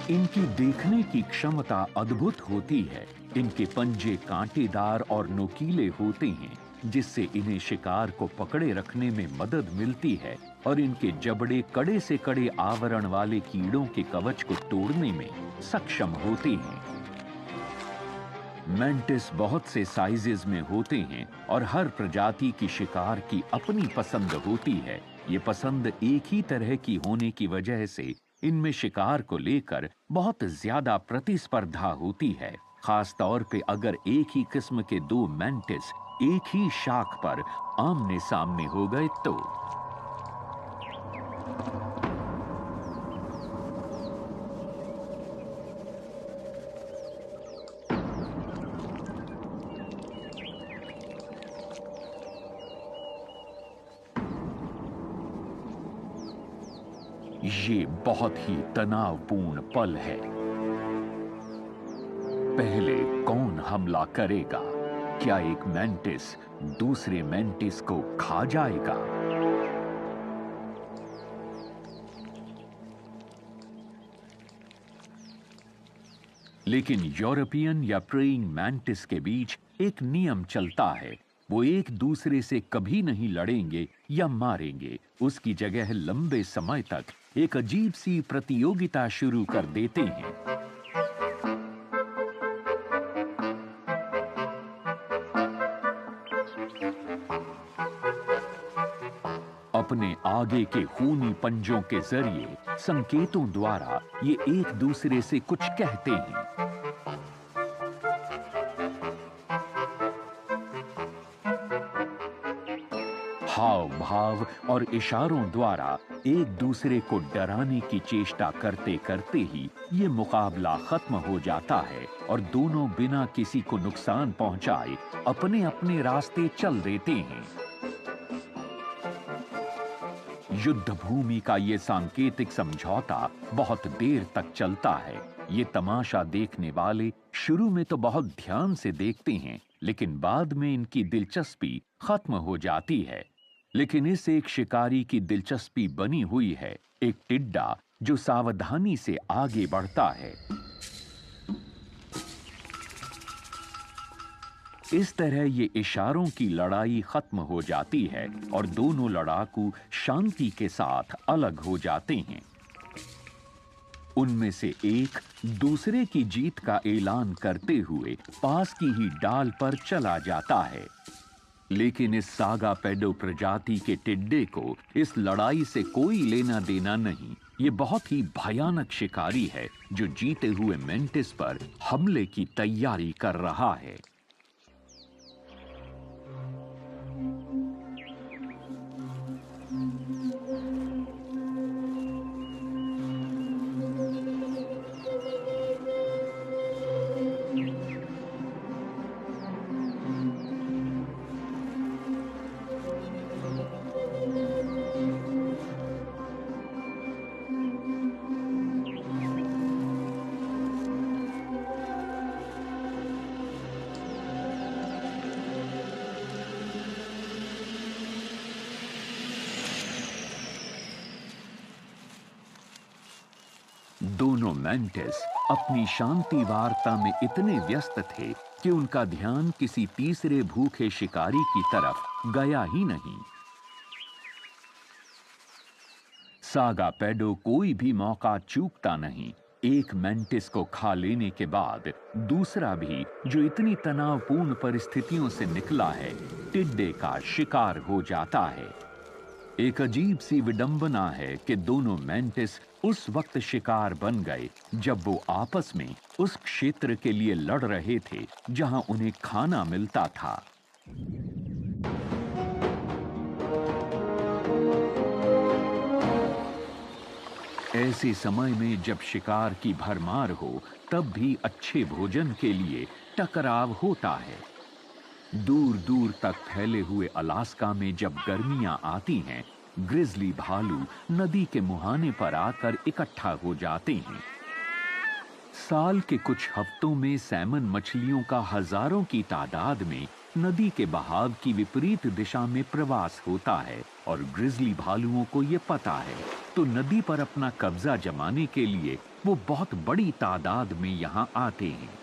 इनकी देखने की क्षमता अद्भुत होती है। इनके पंजे कांटेदार और नुकीले होते हैं, जिससे इन्हें शिकार को पकड़े रखने में मदद मिलती है और इनके जबड़े कड़े से कड़े आवरण वाले कीड़ों के कवच को तोड़ने में सक्षम होते हैं। मैंटिस बहुत से साइजेज में होते हैं और हर प्रजाति की शिकार की अपनी पसंद होती है। ये पसंद एक ही तरह की होने की वजह से इनमें शिकार को लेकर बहुत ज्यादा प्रतिस्पर्धा होती है, खास तौर पे अगर एक ही किस्म के दो मैंटिस एक ही शाख पर आमने सामने हो गए तो। ये बहुत ही तनावपूर्ण पल है। पहले कौन हमला करेगा? क्या एक मैंटिस दूसरे मैंटिस को खा जाएगा? लेकिन यूरोपियन या प्रेइंग मैंटिस के बीच एक नियम चलता है। वो एक दूसरे से कभी नहीं लड़ेंगे या मारेंगे। उसकी जगह लंबे समय तक एक अजीब सी प्रतियोगिता शुरू कर देते हैं। अपने आगे के खूनी पंजों के जरिए संकेतों द्वारा ये एक दूसरे से कुछ कहते हैं। हाव भाव और इशारों द्वारा एक दूसरे को डराने की चेष्टा करते करते ही ये मुकाबला खत्म हो जाता है और दोनों बिना किसी को नुकसान पहुंचाए अपने अपने रास्ते चल देते हैं। युद्ध भूमि का ये सांकेतिक समझौता बहुत देर तक चलता है। ये तमाशा देखने वाले शुरू में तो बहुत ध्यान से देखते हैं, लेकिन बाद में इनकी दिलचस्पी खत्म हो जाती है। लेकिन इस एक शिकारी की दिलचस्पी बनी हुई है, एक टिड्डा जो सावधानी से आगे बढ़ता है। इस तरह ये इशारों की लड़ाई खत्म हो जाती है और दोनों लड़ाकू शांति के साथ अलग हो जाते हैं। उनमें से एक दूसरे की जीत का ऐलान करते हुए पास की ही डाल पर चला जाता है। लेकिन इस सागापेडो प्रजाति के टिड्डे को इस लड़ाई से कोई लेना देना नहीं। ये बहुत ही भयानक शिकारी है जो जीते हुए मेंटिस पर हमले की तैयारी कर रहा है। दोनों मैंटिस अपनी शांति वार्ता में इतने व्यस्त थे कि उनका ध्यान किसी तीसरे भूखे शिकारी की तरफ गया ही नहीं। सागापेडो कोई भी मौका चूकता नहीं। एक मैंटिस को खा लेने के बाद दूसरा भी, जो इतनी तनावपूर्ण परिस्थितियों से निकला है, टिड्डे का शिकार हो जाता है। एक अजीब सी विडंबना है कि दोनों मैंटिस उस वक्त शिकार बन गए जब वो आपस में उस क्षेत्र के लिए लड़ रहे थे जहां उन्हें खाना मिलता था। ऐसे समय में जब शिकार की भरमार हो, तब भी अच्छे भोजन के लिए टकराव होता है। दूर दूर तक फैले हुए अलास्का में जब गर्मियां आती हैं, ग्रिजली भालू नदी के मुहाने पर आकर इकट्ठा हो जाते हैं। साल के कुछ हफ्तों में सैमन मछलियों का हजारों की तादाद में नदी के बहाव की विपरीत दिशा में प्रवास होता है और ग्रिजली भालुओं को ये पता है, तो नदी पर अपना कब्जा जमाने के लिए वो बहुत बड़ी तादाद में यहाँ आते हैं।